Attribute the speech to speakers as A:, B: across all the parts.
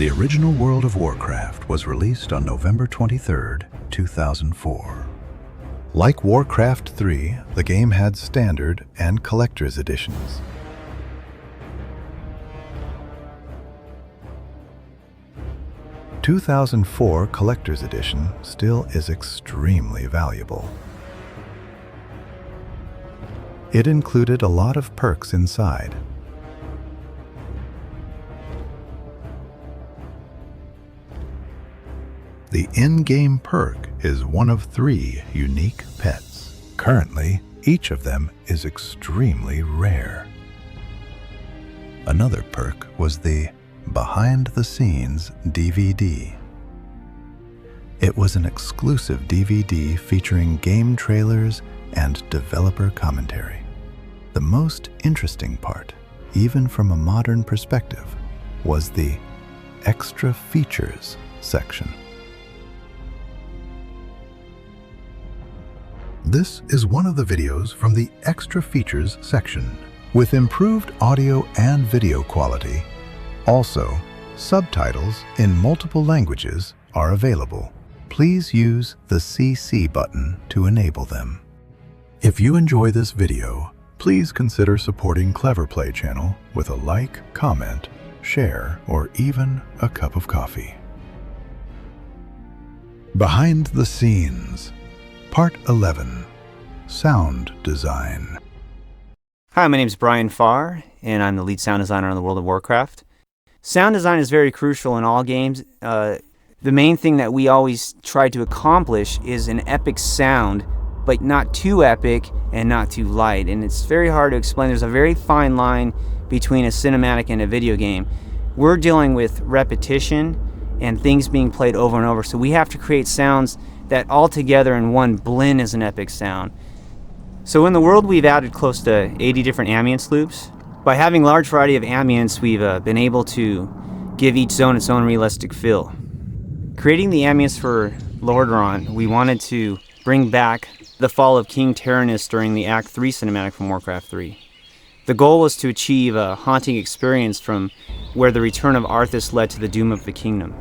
A: The original World of Warcraft was released on November 23, 2004. Like Warcraft 3, the game had standard and collector's editions. The 2004 Collector's Edition still is extremely valuable. It included a lot of perks inside. The in-game perk is one of 3 unique pets. Currently, each of them is extremely rare. Another perk was the Behind the Scenes DVD. It was an exclusive DVD featuring game trailers and developer commentary. The most interesting part, even from a modern perspective, was the Extra Features section. This is one of the videos from the Extra Features section. With improved audio and video quality, also, subtitles in multiple languages are available. Please use the CC button to enable them. If you enjoy this video, please consider supporting Clever Play channel with a like, comment, share, or even a cup of coffee. Behind the Scenes, Part 11, Sound Design.
B: Hi, my name is Brian Farr, and I'm the lead sound designer on the World of Warcraft. Sound design is very crucial in all games. The main thing that we always try to accomplish is an epic sound, but not too epic and not too light. And it's very hard to explain. There's a very fine line between a cinematic and a video game. We're dealing with repetition and things being played over and over, so we have to create sounds that all together in one blend as an epic sound. So in the world, we've added close to 80 different ambience loops. By having a large variety of ambience, we've been able to give each zone its own realistic feel. Creating the ambience for Lordaeron, we wanted to bring back the fall of King Tyrannus during the Act 3 cinematic from Warcraft 3. The goal was to achieve a haunting experience from where the return of Arthas led to the doom of the kingdom.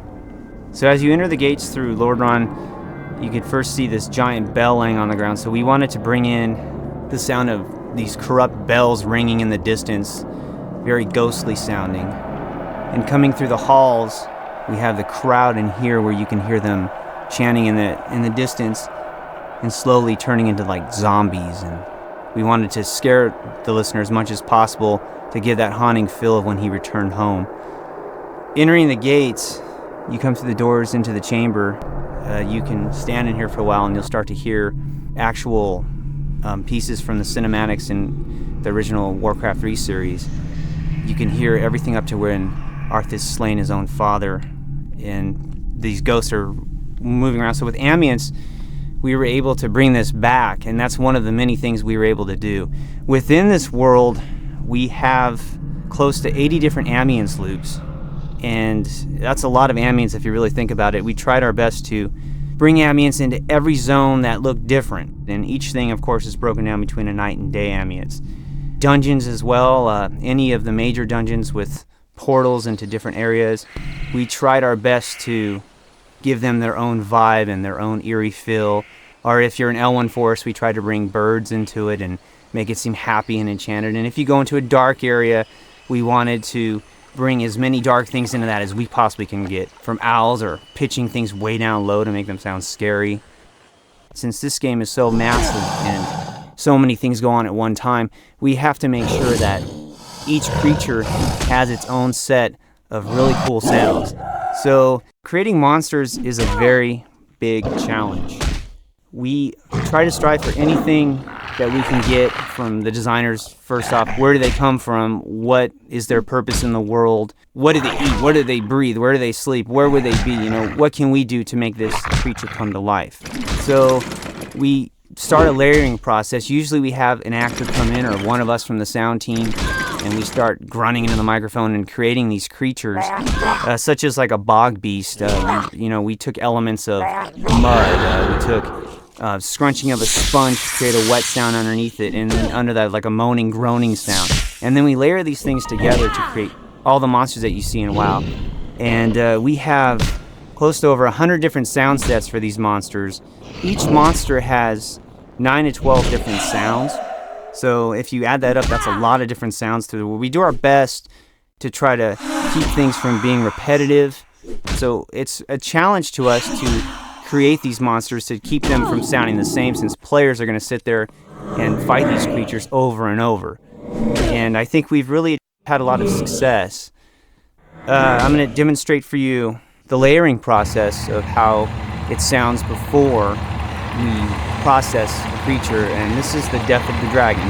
B: So as you enter the gates through Lordaeron, you could first see this giant bell laying on the ground, so we wanted to bring in the sound of these corrupt bells ringing in the distance, very ghostly sounding. And coming through the halls, we have the crowd in here where you can hear them chanting in the distance and slowly turning into like zombies. And we wanted to scare the listener as much as possible to give that haunting feel of when he returned home. Entering the gates, you come through the doors into the chamber. You can stand in here for a while and you'll start to hear actual pieces from the cinematics in the original Warcraft 3 series. You can hear everything up to when Arthas slain his own father, and these ghosts are moving around. So with ambience, we were able to bring this back, and that's one of the many things we were able to do. Within this world, we have close to 80 different ambience loops, and that's a lot of ambience if you really think about it. We tried our best to bring ambience into every zone that looked different. And each thing, of course, is broken down between a night and day ambience. Dungeons as well, any of the major dungeons with portals into different areas. We tried our best to give them their own vibe and their own eerie feel. Or if you're an L1 forest, we tried to bring birds into it and make it seem happy and enchanted. And if you go into a dark area, we wanted to bring as many dark things into that as we possibly can get, from owls or pitching things way down low to make them sound scary. Since this game is so massive and so many things go on at one time, we have to make sure that each creature has its own set of really cool sounds. So creating monsters is a very big challenge. We try to strive for anything that we can get from the designers. First off, where do they come from? What is their purpose in the world? What do they eat? What do they breathe? Where do they sleep? Where would they be? What can we do to make this creature come to life? So we start a layering process. Usually we have an actor come in, or one of us from the sound team, and we start grunting into the microphone and creating these creatures, such as like a bog beast. We took elements of mud. We took scrunching of a sponge to create a wet sound underneath it, and then under that like a moaning, groaning sound. And then we layer these things together to create all the monsters that you see in WoW. And we have close to over 100 different sound sets for these monsters. Each monster has 9 to 12 different sounds. So if you add that up, that's a lot of different sounds to it. We do our best to try to keep things from being repetitive. So it's a challenge to us to create these monsters to keep them from sounding the same, since players are going to sit there and fight these creatures over and over. And I think we've really had a lot of success. I'm going to demonstrate for you the layering process of how it sounds before we process a creature. And this is the death of the dragon.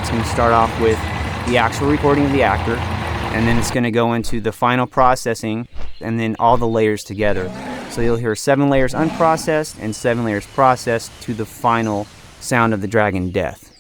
B: It's going to start off with the actual recording of the actor, and then it's going to go into the final processing, and then all the layers together. So you'll hear 7 layers unprocessed and 7 layers processed to the final sound of the dragon death.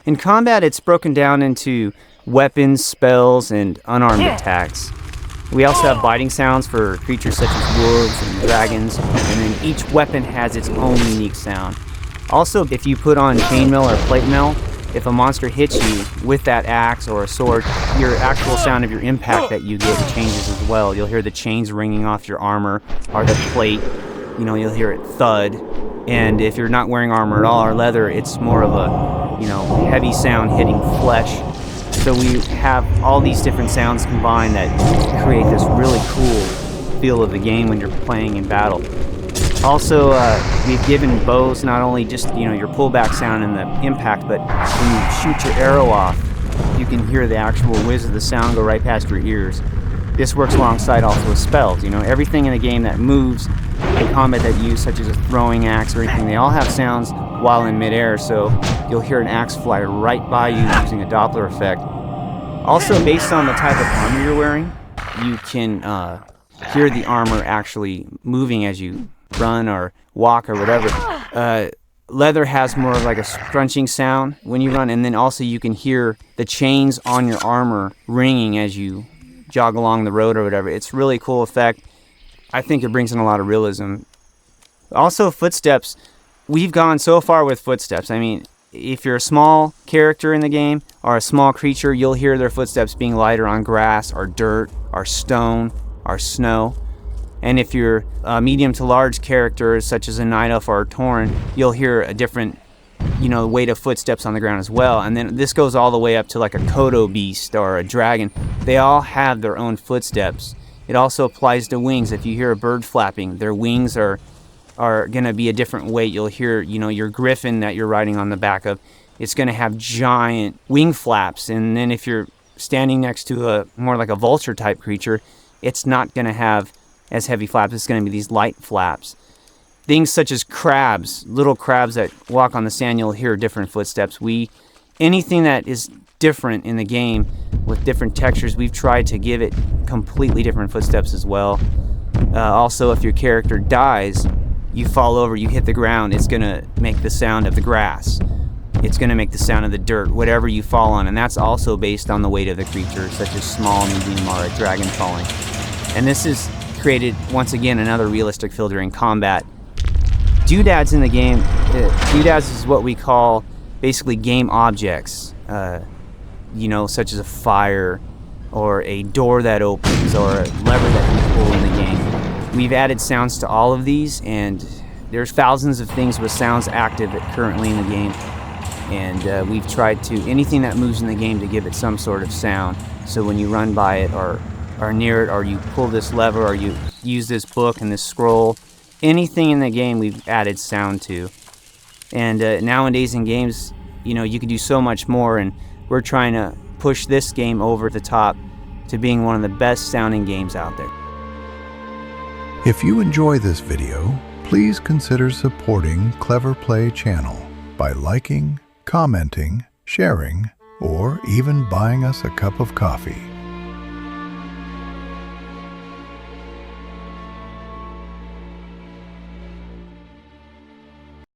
B: In combat, it's broken down into weapons, spells, and unarmed attacks. We also have biting sounds for creatures such as wolves and dragons, and then each weapon has its own unique sound. Also, if you put on chainmail or plate mail, if a monster hits you with that axe or a sword, your actual sound of your impact that you get changes as well. You'll hear the chains ringing off your armor, or the plate, you'll hear it thud. And if you're not wearing armor at all or leather, it's more of a, heavy sound hitting flesh. So we have all these different sounds combined that create this really cool feel of the game when you're playing in battle. Also, we've given bows not only just, your pullback sound and the impact, but when you shoot your arrow off, you can hear the actual whiz of the sound go right past your ears. This works alongside also with spells. Everything in the game that moves in combat that you use, such as a throwing axe or anything, they all have sounds while in midair, so you'll hear an axe fly right by you using a Doppler effect. Also, based on the type of armor you're wearing, you can hear the armor actually moving as you run or walk or whatever. Leather has more of like a scrunching sound when you run, and then also you can hear the chains on your armor ringing as you jog along the road or whatever. It's a really cool effect. I think it brings in a lot of realism. Also, footsteps. We've gone so far with footsteps. I mean, if you're a small character in the game or a small creature, you'll hear their footsteps being lighter on grass or dirt or stone or snow. And if you're a medium to large character, such as a night elf or a tauren, you'll hear a different, weight of footsteps on the ground as well. And then this goes all the way up to like a Kodo beast or a dragon. They all have their own footsteps. It also applies to wings. If you hear a bird flapping, their wings are going to be a different weight. You'll hear, your griffin that you're riding on the back of, it's going to have giant wing flaps. And then if you're standing next to a more like a vulture type creature, it's not going to have as heavy flaps. It's going to be these light flaps. Things such as crabs, little crabs that walk on the sand, you'll hear different footsteps. Anything that is different in the game with different textures, we've tried to give it completely different footsteps as well. Also, if your character dies, you fall over, you hit the ground, it's going to make the sound of the grass. It's going to make the sound of the dirt, whatever you fall on. And that's also based on the weight of the creature, such as small, medium, or a dragon falling. And this is created, once again, another realistic feel during combat. Doodads in the game, doodads is what we call basically game objects, such as a fire or a door that opens or a lever that you pull in the game. We've added sounds to all of these, and there's thousands of things with sounds active currently in the game. And we've tried to, anything that moves in the game, to give it some sort of sound. So when you run by it or near it, or you pull this lever, or you use this book and this scroll, anything in the game we've added sound to. And nowadays in games, you can do so much more, and we're trying to push this game over the top to being one of the best sounding games out there.
A: If you enjoy this video, please consider supporting Clever Play channel by liking, commenting, sharing, or even buying us a cup of coffee.